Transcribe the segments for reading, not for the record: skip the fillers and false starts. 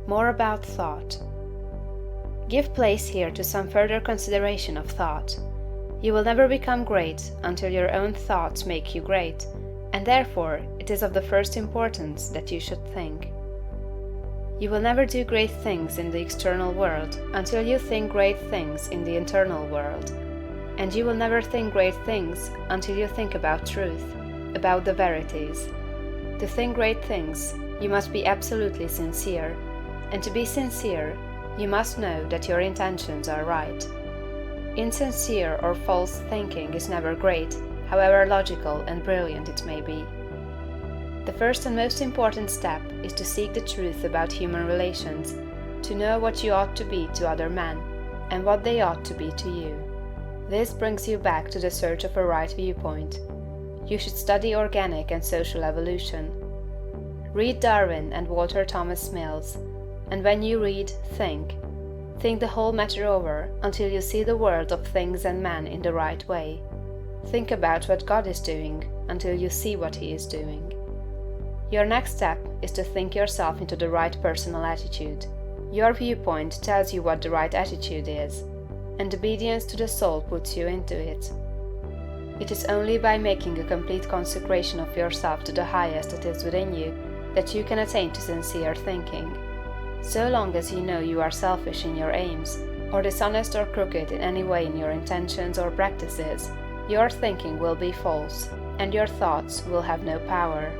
More About Thought. Give place here to some further consideration of thought. You will never become great until your own thoughts make you great, and therefore it is of the first importance that you should think. You will never do great things in the external world until you think great things in the internal world, and you will never think great things until you think about truth, about the verities. To think great things, you must be absolutely sincere, and to be sincere, you must know that your intentions are right. Insincere or false thinking is never great, however logical and brilliant it may be. The first and most important step is to seek the truth about human relations, to know what you ought to be to other men, and what they ought to be to you. This brings you back to the search of a right viewpoint. You should study organic and social evolution. Read Darwin and Walter Thomas Mills, and when you read, think. Think the whole matter over until you see the world of things and men in the right way. Think about what God is doing until you see what He is doing. Your next step is to think yourself into the right personal attitude. Your viewpoint tells you what the right attitude is, and obedience to the soul puts you into it. It is only by making a complete consecration of yourself to the highest that is within you that you can attain to sincere thinking. So long as you know you are selfish in your aims, or dishonest or crooked in any way in your intentions or practices, your thinking will be false, and your thoughts will have no power.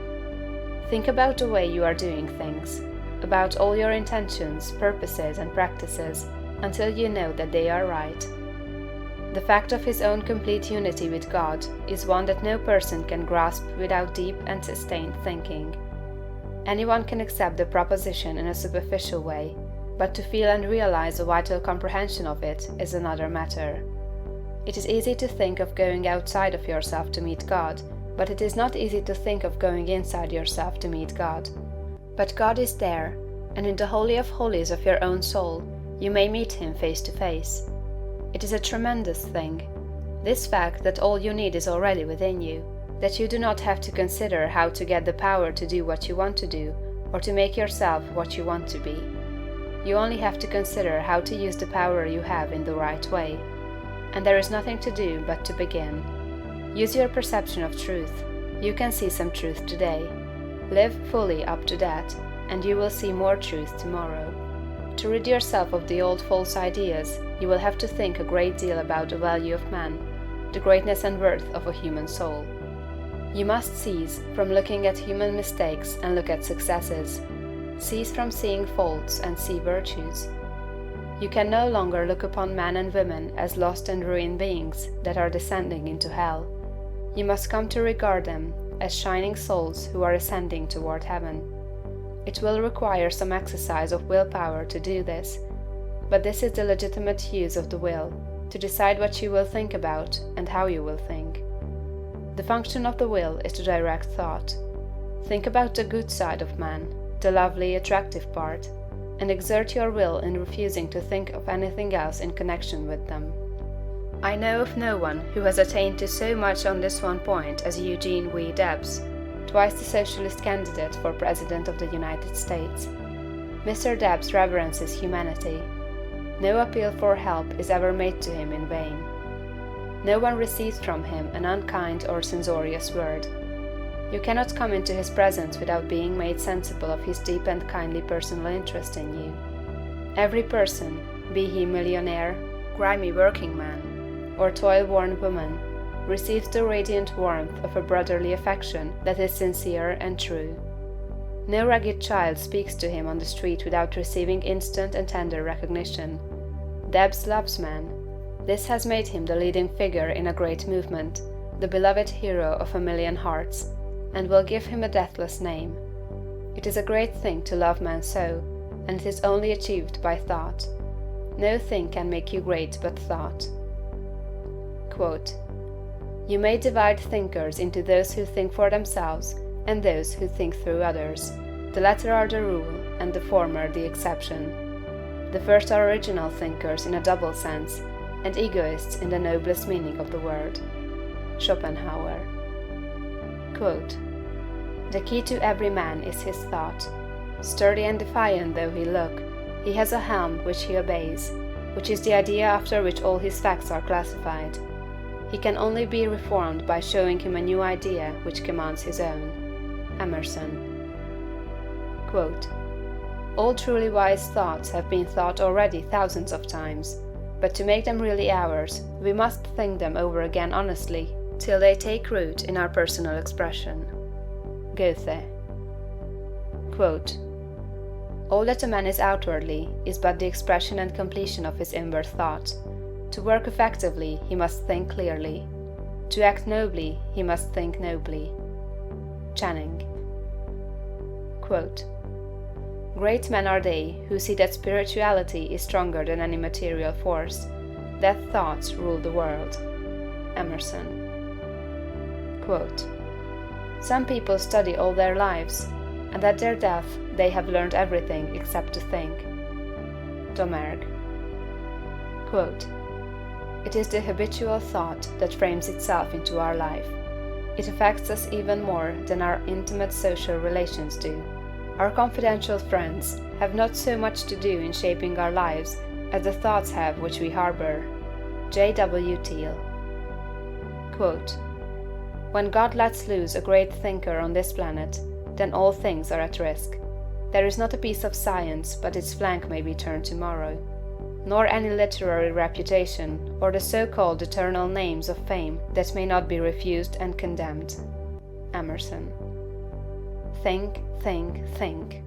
Think about the way you are doing things, about all your intentions, purposes, and practices, until you know that they are right. The fact of his own complete unity with God is one that no person can grasp without deep and sustained thinking. Anyone can accept the proposition in a superficial way, but to feel and realize a vital comprehension of it is another matter. It is easy to think of going outside of yourself to meet God, but it is not easy to think of going inside yourself to meet God. But God is there, and in the Holy of Holies of your own soul, you may meet Him face to face. It is a tremendous thing, this fact that all you need is already within you, that you do not have to consider how to get the power to do what you want to do, or to make yourself what you want to be. You only have to consider how to use the power you have in the right way. And there is nothing to do but to begin. Use your perception of truth. You can see some truth today. Live fully up to that, and you will see more truth tomorrow. To rid yourself of the old false ideas, you will have to think a great deal about the value of man, the greatness and worth of a human soul. You must cease from looking at human mistakes and look at successes. Cease from seeing faults and see virtues. You can no longer look upon men and women as lost and ruined beings that are descending into hell. You must come to regard them as shining souls who are ascending toward heaven. It will require some exercise of willpower to do this, but this is the legitimate use of the will, to decide what you will think about and how you will think. The function of the will is to direct thought. Think about the good side of man, the lovely, attractive part, and exert your will in refusing to think of anything else in connection with them. I know of no one who has attained to so much on this one point as Eugene V. Debs, twice the socialist candidate for President of the United States. Mr. Debs reverences humanity. No appeal for help is ever made to him in vain. No one receives from him an unkind or censorious word. You cannot come into his presence without being made sensible of his deep and kindly personal interest in you. Every person, be he millionaire, grimy working man, or toil-worn woman, receives the radiant warmth of a brotherly affection that is sincere and true. No ragged child speaks to him on the street without receiving instant and tender recognition. Debs loves man. This has made him the leading figure in a great movement, the beloved hero of a million hearts, and will give him a deathless name. It is a great thing to love man so, and it is only achieved by thought. No thing can make you great but thought. Quote, "You may divide thinkers into those who think for themselves and those who think through others. The latter are the rule, and the former the exception. The first are original thinkers in a double sense, and egoists in the noblest meaning of the word." Schopenhauer. Quote, "The key to every man is his thought. Sturdy and defiant though he look, he has a helm which he obeys, which is the idea after which all his facts are classified. He can only be reformed by showing him a new idea which commands his own. Emerson. Quote, all truly wise thoughts have been thought already thousands of times, but to make them really ours, we must think them over again honestly, till they take root in our personal expression. Goethe. Quote, all that a man is outwardly is but the expression and completion of his inward thought. To work effectively, he must think clearly. To act nobly, he must think nobly. Channing. Quote, great men are they who see that spirituality is stronger than any material force, that thoughts rule the world. Emerson. Quote, some people study all their lives, and at their death they have learned everything except to think. Domergue. Quote, it is the habitual thought that frames itself into our life. It affects us even more than our intimate social relations do. Our confidential friends have not so much to do in shaping our lives as the thoughts have which we harbor. J.W. Teal. Quote, when God lets loose a great thinker on this planet, then all things are at risk. There is not a piece of science but its flank may be turned tomorrow, nor any literary reputation or the so-called eternal names of fame that may not be refused and condemned. Emerson. Think, think, think.